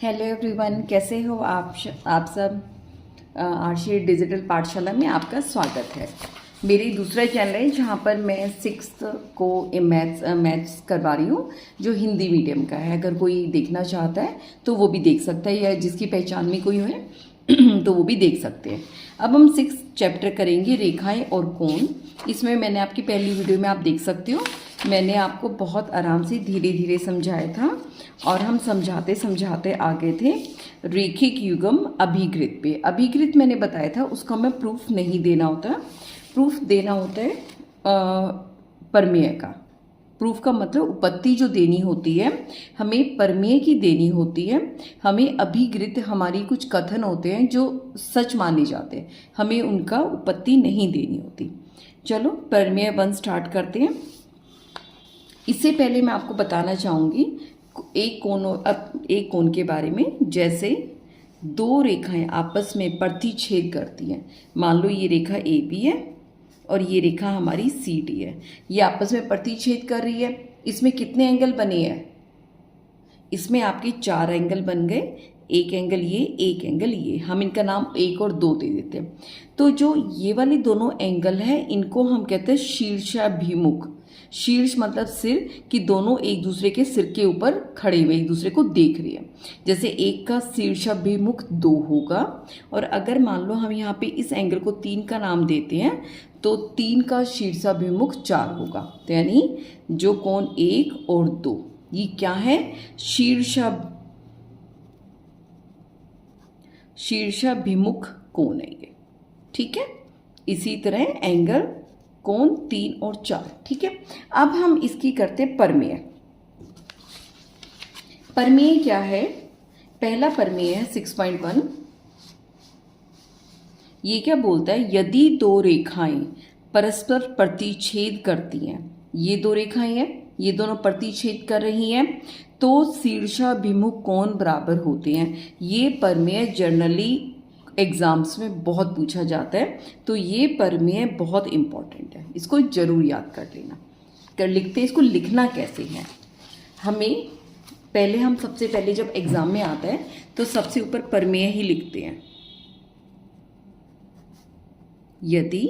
Hello everyone, कैसे हो आप सब। आरशी डिजिटल पाठशाला में आपका स्वागत है। मेरी दूसरा चैनल है जहाँ पर मैं 6th को मैथ्स करवा रही हूँ, जो हिंदी मीडियम का है। अगर कोई देखना चाहता है तो वो भी देख सकता है, या जिसकी पहचान में कोई है तो वो भी देख सकते हैं। अब हम 6th चैप्टर करेंगे, रेखाएं और कोण। इसमें मैंने आपकी पहली वीडियो में आप देख सकते हो, मैंने आपको बहुत आराम से धीरे धीरे समझाया था और हम समझाते समझाते आ गए थे रेखिक युग्म अभिकृत पे। अभिकृत मैंने बताया था, उसका हमें प्रूफ नहीं देना होता, प्रूफ देना होता है परमेय का। प्रूफ का मतलब उपपत्ति जो देनी होती है हमें परमेय की देनी होती है। हमें अभिकृत हमारी कुछ कथन होते हैं जो सच माने जाते हैं, हमें उनका उपपत्ति नहीं देनी होती। चलो परमेय 1 स्टार्ट करते हैं। इससे पहले मैं आपको बताना चाहूँगी एक कोण के बारे में। जैसे दो रेखाएं आपस में प्रतिच्छेद करती हैं, मान लो ये रेखा ए बी है और ये रेखा हमारी सी डी है, ये आपस में प्रतिच्छेद कर रही है। इसमें कितने एंगल बने हैं? इसमें आपके 4 एंगल बन गए, एक एंगल ये, एक एंगल ये। हम इनका नाम 1 और 2 दे देते हैं। तो जो ये वाले दोनों एंगल हैं इनको हम कहते हैं शीर्षाभिमुख। शीर्ष मतलब सिर, कि दोनों एक दूसरे के सिर के ऊपर खड़े हुए एक दूसरे को देख रही है। जैसे एक का शीर्षाभिमुख 2 होगा, और अगर मान लो हम यहाँ पे इस एंगल को 3 का नाम देते हैं तो 3 का शीर्षाभिमुख 4 होगा। तो यानी जो कोण 1 और 2 ये क्या है? शीर्षाभिमुख कोण है ये, ठीक है। इसी तरह एंगल कोण 3 और 4, ठीक है। अब हम इसकी करते परमेय। परमेय क्या है? पहला परमेय है 6.1। ये क्या बोलता है? यदि दो रेखाएं परस्पर प्रतिच्छेद करती हैं, ये दो रेखाएं हैं, ये दोनों प्रतिच्छेद कर रही हैं, तो शीर्षाभिमुख कोण बराबर होते हैं। ये परमेय जनरली एग्जाम्स में बहुत पूछा जाता है, तो ये परमेय बहुत इंपॉर्टेंट है, इसको जरूर याद कर लेना। लिखते इसको लिखना कैसे है? हम सबसे पहले जब एग्जाम में आता है तो सबसे ऊपर परमेय ही लिखते हैं। यदि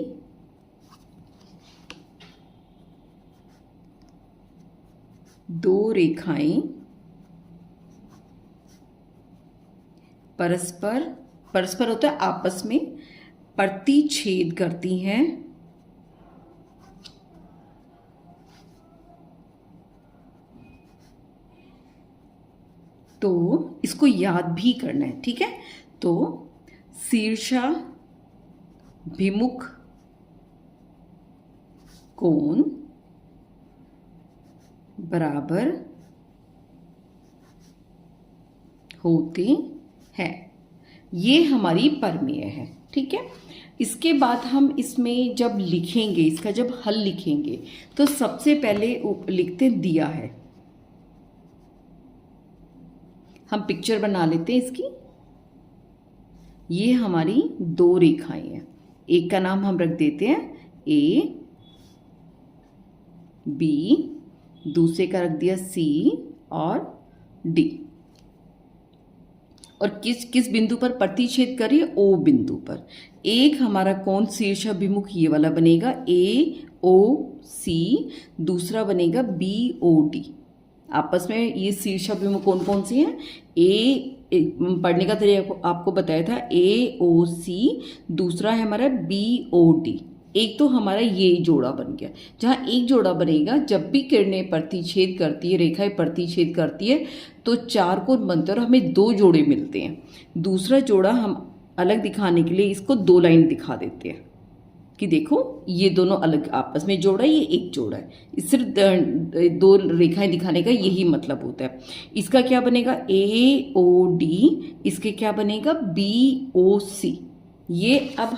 दो रेखाएं परस्पर होता है आपस में प्रतिच्छेद करती हैं, तो इसको याद भी करना है, ठीक है। तो शीर्षाभिमुख कोण बराबर होते हैं, ये हमारी परमेय है, ठीक है। इसके बाद हम इसमें जब लिखेंगे, इसका जब हल लिखेंगे तो सबसे पहले लिखते दिया है। हम पिक्चर बना लेते हैं इसकी। ये हमारी दो रेखाएं हैं, एक का नाम हम रख देते हैं ए बी, दूसरे का रख दिया सी और डी। और किस बिंदु पर प्रतिच्छेद करिए? ओ बिंदु पर। एक हमारा कोण शीर्षाभिमुख ये वाला बनेगा ए ओ सी, दूसरा बनेगा बी ओ डी। आपस में ये शीर्षाभिमुख कौन कौन से हैं? पढ़ने का तरीका आपको बताया था, ए ओ सी, दूसरा है हमारा बी ओ डी। एक तो हमारा ये जोड़ा बन गया। जहाँ एक जोड़ा बनेगा, जब भी किरणें प्रतिच्छेद करती है, रेखाएं प्रतिच्छेद करती है, तो 4 कोण बनते हैं और हमें 2 जोड़े मिलते हैं। दूसरा जोड़ा हम अलग दिखाने के लिए इसको 2 लाइन दिखा देते हैं कि देखो ये दोनों अलग आपस में जोड़ा है, ये एक जोड़ा है। सिर्फ 2 रेखाएं दिखाने का यही मतलब होता है। इसका क्या बनेगा? ए ओ डी, इसके क्या बनेगा? बी ओ सी। ये अब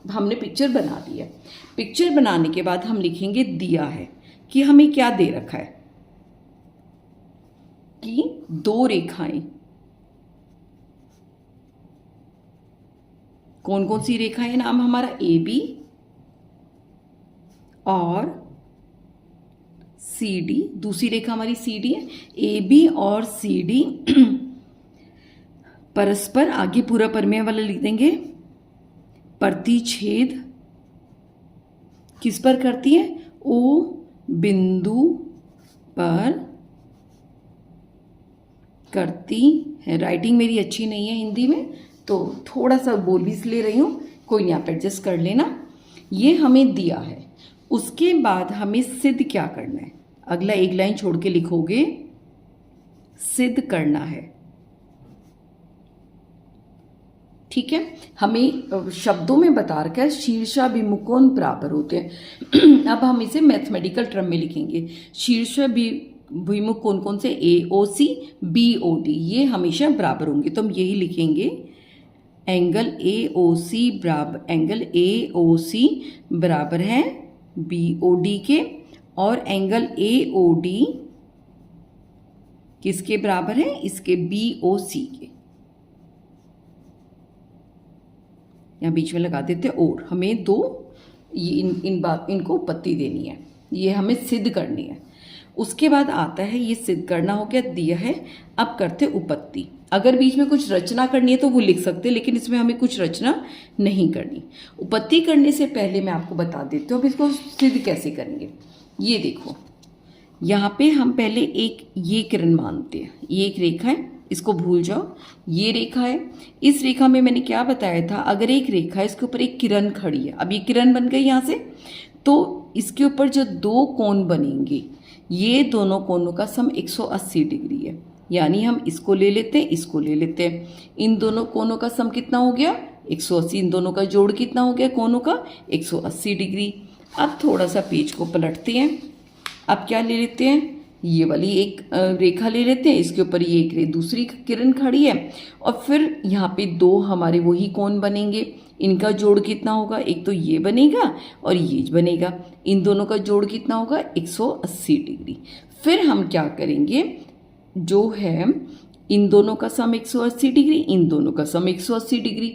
हमने पिक्चर बना दी है। पिक्चर बनाने के बाद हम लिखेंगे दिया है, कि हमें क्या दे रखा है कि 2 रेखाएं, कौन कौन सी रेखाएं? नाम हमारा ए बी और सी डी। दूसरी रेखा हमारी सी डी है। ए बी और सी डी परस्पर, आगे पूरा परमेय वाला लिख देंगे। प्रतिच्छेद किस पर करती है? ओ बिंदु पर करती है। राइटिंग मेरी अच्छी नहीं है हिंदी में, तो थोड़ा सा बोल भी इसलिए रही हूँ, कोई नहीं, आप एडजस्ट कर लेना। ये हमें दिया है। उसके बाद हमें सिद्ध क्या करना है? अगला एक लाइन छोड़ के लिखोगे, सिद्ध करना है। ठीक है, हमें शब्दों में बता रखा है शीर्षाभिमुख कोण बराबर होते हैं। अब हम इसे मैथमेटिकल टर्म में लिखेंगे। शीर्षाभिमुख कोण कौन से? AOC BOD, ये हमेशा बराबर होंगे, तो हम यही लिखेंगे, एंगल AOC बराबर है BOD के, और एंगल AOD किसके बराबर है? इसके BOC के। यहाँ बीच में लगा देते हैं, और हमें दो इनको उपपत्ति देनी है, ये हमें सिद्ध करनी है। उसके बाद आता है, ये सिद्ध करना हो गया, दिया है। अब करते उपपत्ति। अगर बीच में कुछ रचना करनी है तो वो लिख सकते हैं, लेकिन इसमें हमें कुछ रचना नहीं करनी। उपपत्ति करने से पहले मैं आपको बता देती हूँ अब इसको सिद्ध कैसे करेंगे। ये देखो, यहाँ पे हम पहले एक ये किरण मानते हैं, ये एक रेखा है, इसको भूल जाओ, ये रेखा है। इस रेखा में मैंने क्या बताया था, अगर एक रेखा है, इसके ऊपर एक किरण खड़ी है, अब ये किरण बन गई यहाँ से, तो इसके ऊपर जो दो कोण बनेंगे, ये दोनों कोणों का सम 180 डिग्री है। यानी हम इसको ले लेते हैं, इसको ले लेते हैं, इन दोनों कोणों का सम कितना हो गया? 180। इन दोनों का जोड़ कितना हो गया कोणों का? 180 डिग्री। अब थोड़ा सा पेज को पलटते हैं। अब क्या ले लेते हैं? ये वाली एक रेखा ले लेते हैं, इसके ऊपर ये एक दूसरी किरण खड़ी है, और फिर यहाँ पे दो हमारे वही कोण बनेंगे। इनका जोड़ कितना होगा? एक तो ये बनेगा और ये बनेगा। इन दोनों का जोड़ कितना होगा? 180 डिग्री। फिर हम क्या करेंगे, जो है इन दोनों का सम 180 डिग्री, इन दोनों का सम 180 डिग्री,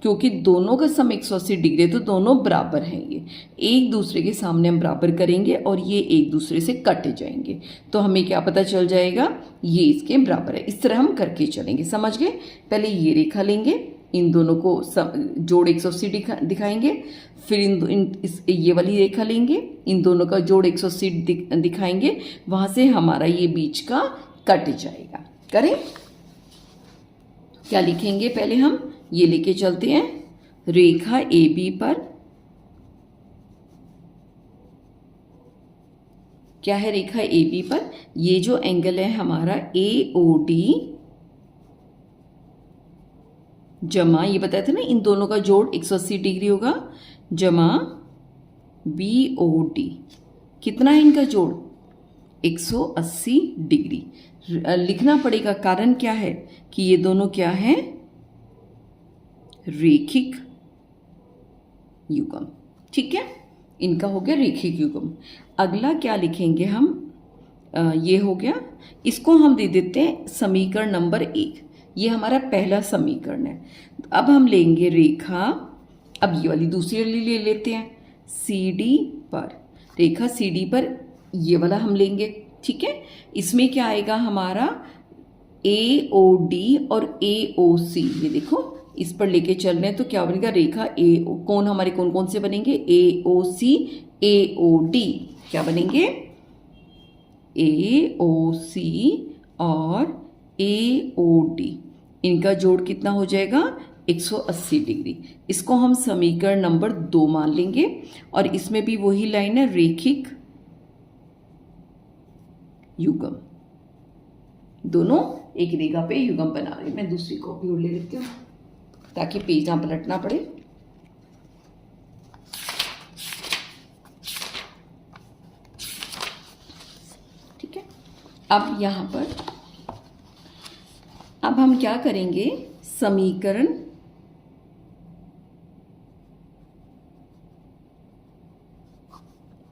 क्योंकि दोनों का सम 180 डिग्री, तो दोनों बराबर हैं। ये एक दूसरे के सामने हम बराबर करेंगे और ये एक दूसरे से कट जाएंगे, तो हमें क्या पता चल जाएगा? ये इसके बराबर है। इस तरह हम करके चलेंगे, समझ गए? पहले ये रेखा लेंगे, इन दोनों को जोड़ 180 दिखाएंगे, फिर ये वाली रेखा लेंगे, इन दोनों का जोड़ 180 दिखाएंगे, वहां से हमारा ये बीच का कट जाएगा। करें? क्या लिखेंगे? पहले हम ये लेके चलते हैं, रेखा AB पर क्या है? रेखा AB पर ये जो एंगल है हमारा AOD जमा, ये बताया था ना, इन दोनों का जोड़ 180 डिग्री होगा, जमा BOD। कितना है इनका जोड़? 180 डिग्री। लिखना पड़ेगा, कारण क्या है कि ये दोनों क्या है? रेखिक युग्म। ठीक है, इनका हो गया रेखिक युग्म। अगला क्या लिखेंगे हम? ये हो गया, इसको हम दे देते हैं समीकरण नंबर 1। ये हमारा पहला समीकरण है। अब हम लेंगे रेखा, अब ये वाली दूसरी वाली ले लेते हैं, CD पर, रेखा CD पर ये वाला हम लेंगे। ठीक है, इसमें क्या आएगा हमारा? AOD और AOC। ये देखो, इस पर लेके चल रहे हैं, तो क्या बनेगा? रेखा कोण हमारे कौन कौन से बनेंगे? AOC AOD। क्या बनेंगे? AOC और AOD, इनका जोड़ कितना हो जाएगा? 180 डिग्री। इसको हम समीकरण नंबर 2 मान लेंगे, और इसमें भी वही लाइन है, रेखिक युग्म। दोनों एक रेखा पे युग्म बना रहे। मैं दूसरी कॉपी और ले लेती हूँ ताकि पेज ना पलटना पड़े। ठीक है, अब यहां पर अब हम क्या करेंगे? समीकरण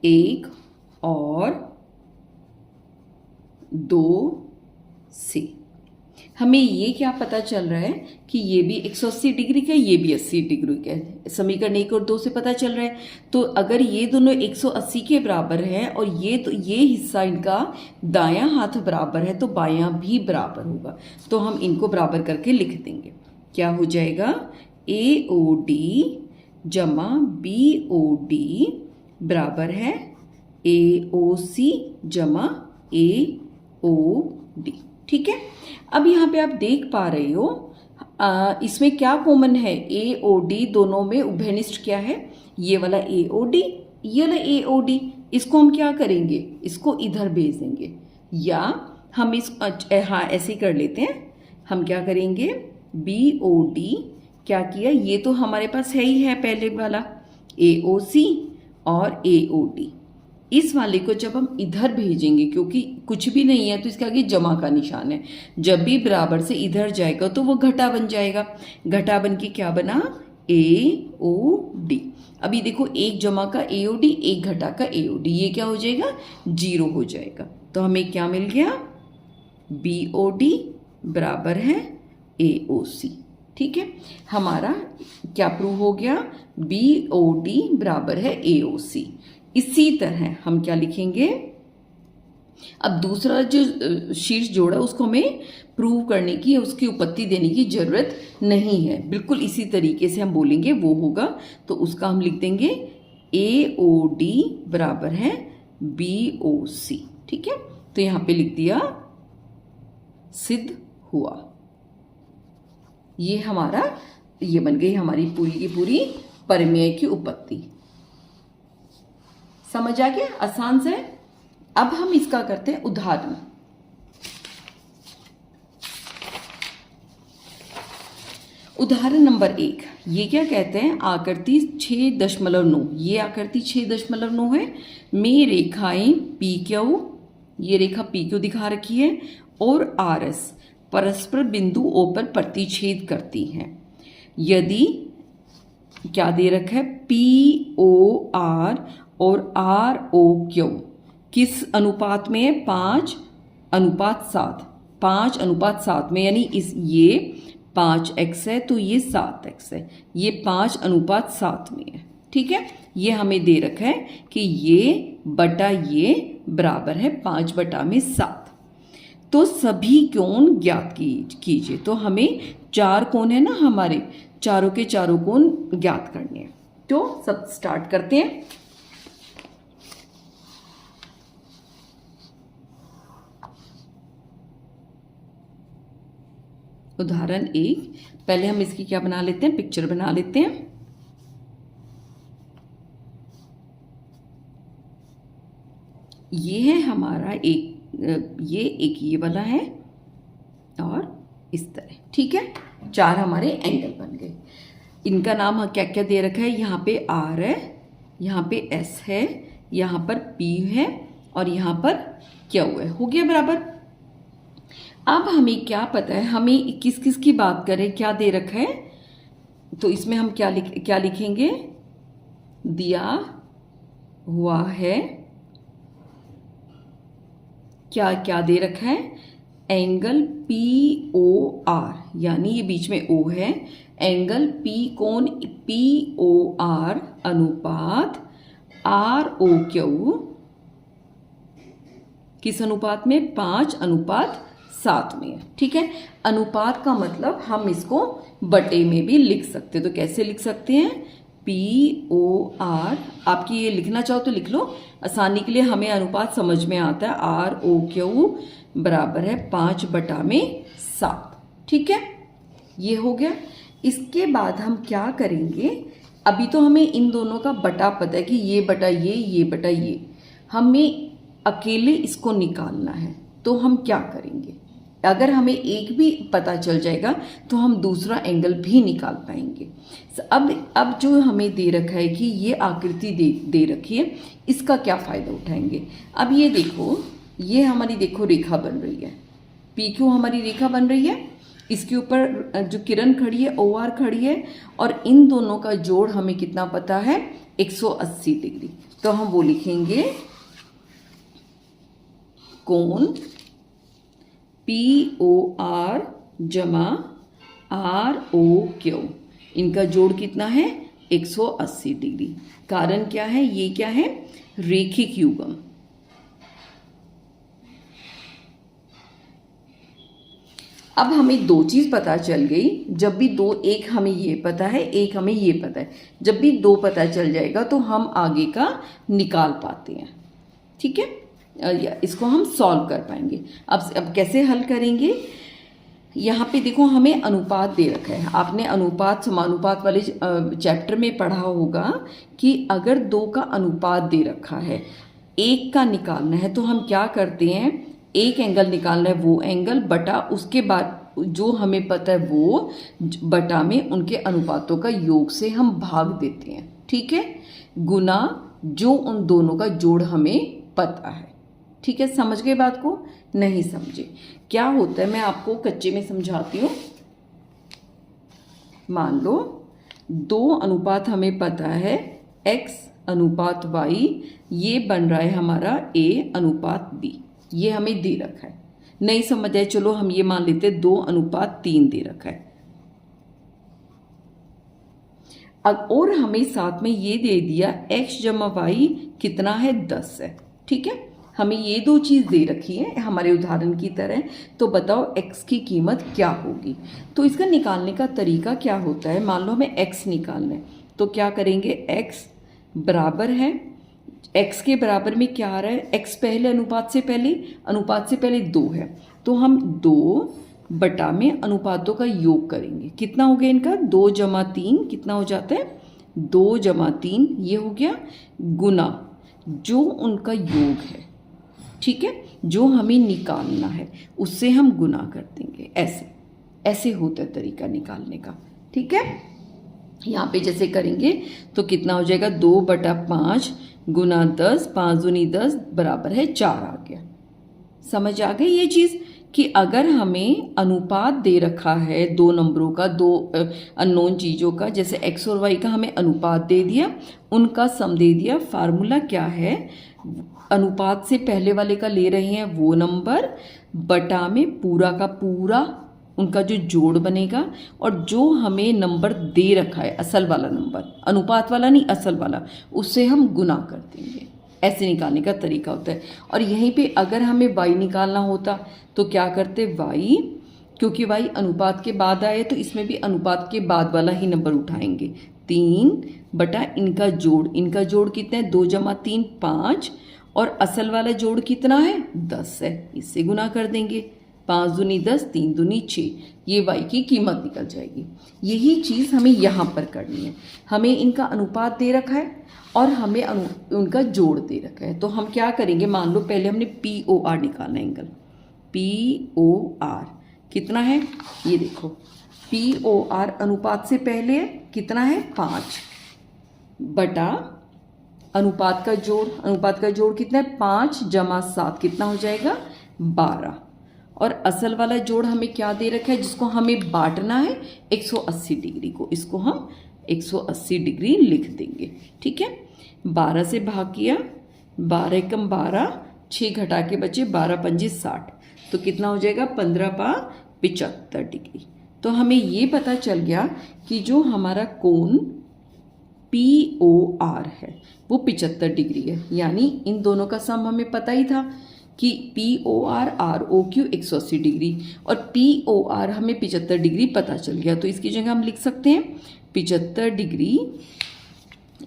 1 और 2 से हमें ये क्या पता चल रहा है कि ये भी 180 डिग्री का, ये भी 80 डिग्री का है। समीकरण 1 और 2 से पता चल रहा है। तो अगर ये दोनों 180 के बराबर है और ये हिस्सा इनका दायां हाथ बराबर है तो बायां भी बराबर होगा। तो हम इनको बराबर करके लिख देंगे। क्या हो जाएगा? AOD जमा BOD बराबर है AOC जमा AOD। ठीक है। अब यहाँ पे आप देख पा रहे हो इसमें क्या कॉमन है? AOD दोनों में उभयनिष्ठ क्या है? ये वाला AOD, ये वाला AOD। इसको हम क्या करेंगे? इसको इधर भेज देंगे, या हम हाँ ऐसे ही कर लेते हैं। हम क्या करेंगे? BOD क्या किया? ये तो हमारे पास है ही है पहले वाला AOC और AOD। इस वाले को जब हम इधर भेजेंगे, क्योंकि कुछ भी नहीं है तो इसके आगे जमा का निशान है, जब भी बराबर से इधर जाएगा तो वो घटा बन जाएगा। घटा बन के क्या बना? AOD। अभी देखो, एक जमा का AOD, एक घटा का AOD, ये क्या हो जाएगा? 0 हो जाएगा। तो हमें क्या मिल गया? BOD बराबर है AOC। ठीक है, हमारा क्या प्रूव हो गया? BOD बराबर है AOC। इसी तरह हम क्या लिखेंगे? अब दूसरा जो शीर्ष जोड़ा उसको हमें प्रूव करने की, उसकी उपपत्ति देने की जरूरत नहीं है। बिल्कुल इसी तरीके से हम बोलेंगे वो होगा। तो उसका हम लिख देंगे AOD बराबर है BOC। ठीक है, तो यहां पे लिख दिया, सिद्ध हुआ। ये बन गई हमारी पूरी की पूरी परिमेय की उपपत्ति। समझ आ गया? आसान से। अब हम इसका करते हैं उदाहरण। उदाहरण नंबर 1। ये क्या कहते हैं? आकृति 6.9। ये आकृति 6.9 है में रेखाएं PQ, ये रेखा PQ दिखा रखी है, और RS परस्पर बिंदु O पर प्रतिच्छेद करती हैं। यदि क्या दे रखा है? POR और ROQ किस अनुपात में है? 5:7। 5:7 में, यानी ये 5x है तो ये 7x है, ये 5:7 में है। ठीक है, ये हमें दे रखा है कि ये बटा ये बराबर है 5/7। तो सभी कोण ज्ञात कीजिए। तो हमें 4 कोण है ना, हमारे चारों के चारों कोण ज्ञात करने हैं। तो सब स्टार्ट करते हैं। उदाहरण 1। पहले हम इसकी क्या बना लेते हैं? पिक्चर बना लेते हैं। ये है हमारा ये वाला है और इस तरह। ठीक है, 4 हमारे एंगल बन गए। इनका नाम क्या क्या दे रखा है? यहाँ पे R है, यहाँ पे S है, यहाँ पर P है और यहाँ पर Q है। हो गया बराबर। अब हमें क्या पता है, हमें किस किस की बात करें, क्या दे रखा है? तो इसमें हम क्या लिखेंगे? दिया हुआ है, क्या क्या दे रखा है? एंगल POR, यानी ये बीच में O है। एंगल P कोण POR अनुपात ROQ किस अनुपात में? 5:7 में। ठीक है, अनुपात का मतलब हम इसको बटे में भी लिख सकते हैं। तो कैसे लिख सकते हैं? POR, आपकी ये लिखना चाहो तो लिख लो, आसानी के लिए हमें अनुपात समझ में आता है। ROQ बराबर है 5/7। ठीक है, ये हो गया। इसके बाद हम क्या करेंगे? अभी तो हमें इन दोनों का बटा पता है कि ये बटा ये बटा ये। हमें अकेले इसको निकालना है, तो हम क्या करेंगे? अगर हमें एक भी पता चल जाएगा तो हम दूसरा एंगल भी निकाल पाएंगे। अब जो हमें दे रखा है कि ये आकृति दे रखी है, इसका क्या फ़ायदा उठाएंगे? अब ये देखो, ये हमारी देखो रेखा बन रही है, PQ हमारी रेखा बन रही है। इसके ऊपर जो किरण खड़ी है OR खड़ी है, और इन दोनों का जोड़ हमें कितना पता है? 180 डिग्री। तो हम वो लिखेंगे कोण POR जमा ROQ, इनका जोड़ कितना है 180 डिग्री। कारण क्या है, ये क्या है, रेखिक युग्म। अब हमें दो चीज पता चल गई, जब भी दो, एक हमें ये पता है, एक हमें ये पता है, जब भी दो पता चल जाएगा तो हम आगे का निकाल पाते हैं। ठीक है, इसको हम सॉल्व कर पाएंगे। अब कैसे हल करेंगे, यहाँ पे देखो हमें अनुपात दे रखा है। आपने अनुपात समानुपात वाले चैप्टर में पढ़ा होगा कि अगर दो का अनुपात दे रखा है, एक का निकालना है, तो हम क्या करते हैं, एक एंगल निकालना है, वो एंगल बटा उसके बाद जो हमें पता है वो बटा में उनके अनुपातों का योग से हम भाग देते हैं। ठीक है, गुना जो उन दोनों का जोड़ हमें पता है। ठीक है, समझ गए बात को, नहीं समझे क्या होता है, मैं आपको कच्चे में समझाती हूँ। मान लो दो अनुपात हमें पता है, x अनुपात y, ये बन रहा है हमारा a अनुपात b, ये हमें दे रखा है। नहीं समझ आए, चलो हम ये मान लेते 2:3 दे रखा है। अब और हमें साथ में ये दे दिया x जमा y कितना है, 10 है। ठीक है, हमें ये दो चीज़ दे रखी है हमारे उदाहरण की तरह, तो बताओ x की कीमत क्या होगी। तो इसका निकालने का तरीका क्या होता है, मान लो हमें x निकालना है, तो क्या करेंगे, x बराबर है, x के बराबर में क्या आ रहा है, x पहले अनुपात से पहले 2 है, तो हम 2 बटा में अनुपातों का योग करेंगे। कितना हो गया इनका, 2 जमा 3 कितना हो जाता है, 2 जमा 3 ये हो गया, गुना जो उनका योग है। ठीक है, जो हमें निकालना है उससे हम गुना कर देंगे। ऐसे होता है तरीका निकालने का। ठीक है, यहाँ पे जैसे करेंगे तो कितना हो जाएगा, 2/5 गुना 10, 5 दूनी 10 बराबर है 4 आ गया। समझ आ गई ये चीज़ कि अगर हमें अनुपात दे रखा है दो नंबरों का, दो अननोन चीज़ों का, जैसे x और y का हमें अनुपात दे दिया, उनका सम दे दिया, फार्मूला क्या है, अनुपात से पहले वाले का ले रहे हैं वो नंबर बटा में पूरा का पूरा उनका जो जोड़ बनेगा, और जो हमें नंबर दे रखा है असल वाला नंबर, अनुपात वाला नहीं असल वाला, उससे हम गुना कर देंगे। ऐसे निकालने का तरीका होता है। और यहीं पे अगर हमें y निकालना होता तो क्या करते, y, क्योंकि y अनुपात के बाद आए तो इसमें भी अनुपात के बाद वाला ही नंबर उठाएंगे। 3 बटा इनका जोड़ कितना है, 2 जमा 3 5, और असल वाला जोड़ कितना है, 10 है, इससे गुना कर देंगे। 5 दूनी 10, 3 दूनी 6, ये y की कीमत निकल जाएगी। यही चीज़ हमें यहाँ पर करनी है। हमें इनका अनुपात दे रखा है और हमें उनका जोड़ दे रखा है, तो हम क्या करेंगे, मान लो पहले हमने POR निकालना है, एंगल POR कितना है, ये देखो POR अनुपात से पहले कितना है, 5 बटा अनुपात का जोड़ कितना है, 5 जमा 7 कितना हो जाएगा, 12, और असल वाला जोड़ हमें क्या दे रखा है, जिसको हमें बांटना है 180 डिग्री को, इसको हम 180 डिग्री लिख देंगे। ठीक है, 12 से भाग किया, 12 एकम 12, 6 घटा के बचे 12 पंजे 60, तो कितना हो जाएगा, 15/75 डिग्री। तो हमें ये पता चल गया कि जो हमारा कोण POR है वो 75 डिग्री है। यानी इन दोनों का सम हमें पता ही था कि POR ROQ 180 डिग्री, और POR हमें 75 डिग्री पता चल गया, तो इसकी जगह हम लिख सकते हैं 75 डिग्री।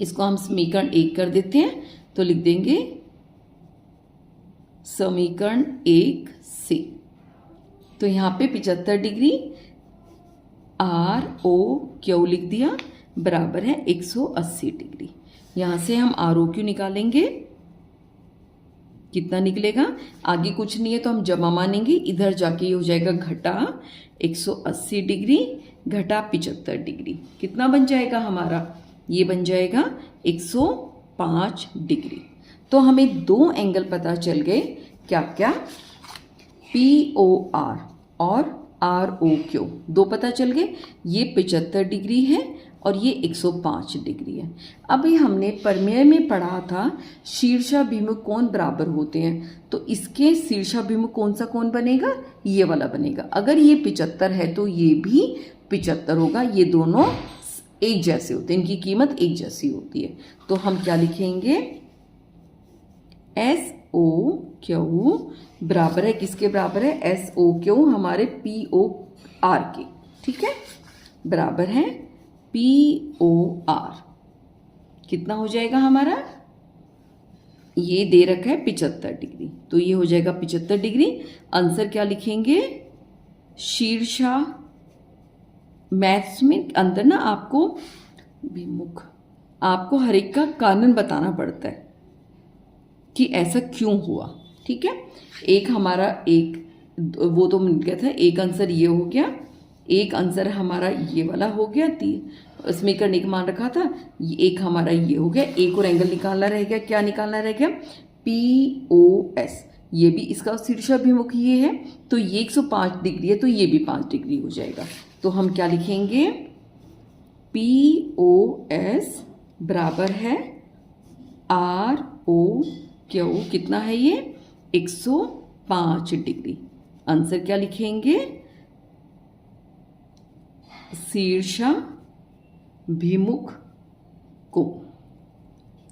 इसको हम समीकरण 1 कर देते हैं, तो लिख देंगे समीकरण 1 से, तो यहाँ पे 75 डिग्री ROQ लिख दिया बराबर है 180 डिग्री। यहाँ से हम ROQ निकालेंगे, कितना निकलेगा, आगे कुछ नहीं है तो हम जमा मानेंगे, इधर जाके ये हो जाएगा घटा 180 डिग्री घटा 75 डिग्री, कितना बन जाएगा हमारा, ये बन जाएगा 105 डिग्री। तो हमें दो एंगल पता चल गए, क्या क्या, POR और ROQ दो पता चल गए, ये 75 डिग्री है और ये 105 डिग्री है। अभी हमने प्रमेय में पढ़ा था शीर्षाभिमुख कोण बराबर होते हैं, तो इसके शीर्षाभिमुख कौन सा कोण बनेगा, ये वाला बनेगा। अगर ये 75 है तो ये भी 75 होगा। ये दोनों एक जैसे होते हैं, इनकी कीमत एक जैसी होती है। तो हम क्या लिखेंगे, SOQ बराबर है, किसके बराबर है, SOQ हमारे POR के, ठीक है, बराबर है POR। कितना हो जाएगा हमारा, ये दे रखा है 75 डिग्री, तो ये हो जाएगा 75 डिग्री। आंसर क्या लिखेंगे, शीर्षा, मैथ्स में अंदर ना आपको विमुख, आपको हर एक का कारण बताना पड़ता है कि ऐसा क्यों हुआ, ठीक है। एक हमारा एक वो तो मिल गया था, एक आंसर ये हो गया, एक आंसर हमारा ये वाला हो गया, इसमें करने का मान रखा था, एक हमारा ये हो गया, एक और एंगल निकालना रह गया, क्या निकालना रह गया, POS। ये भी इसका शीर्षाभिमुख ये है, तो ये 105 डिग्री है, तो ये भी 5 डिग्री हो जाएगा। तो हम क्या लिखेंगे, POS बराबर है ROQ, कितना है ये, 105 डिग्री। आंसर क्या लिखेंगे, शीर्षाभिमुख कोण,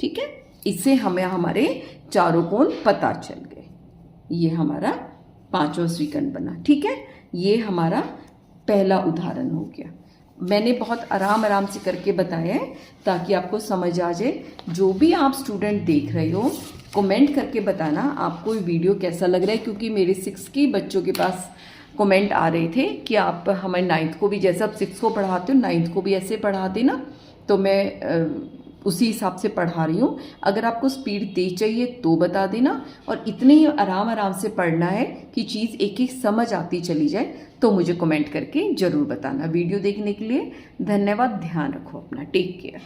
ठीक है। इससे हमें हमारे चारों कोण पता चल गए। ये हमारा 5वां स्वीकरण बना, ठीक है। ये हमारा पहला उदाहरण हो गया। मैंने बहुत आराम से करके बताया है ताकि आपको समझ आ जाए। जो भी आप स्टूडेंट देख रहे हो कमेंट करके बताना आपको ये वीडियो कैसा लग रहा है, क्योंकि मेरे 6 के बच्चों के पास कमेंट आ रहे थे कि आप हमारे 9th को भी, जैसे आप 6 को पढ़ाते हो 9th को भी ऐसे पढ़ा देना। तो मैं उसी हिसाब से पढ़ा रही हूँ। अगर आपको स्पीड तेज चाहिए तो बता देना, और इतने ही आराम से पढ़ना है कि चीज़ एक एक समझ आती चली जाए, तो मुझे कमेंट करके ज़रूर बताना। वीडियो देखने के लिए धन्यवाद। ध्यान रखो अपना, टेक केयर।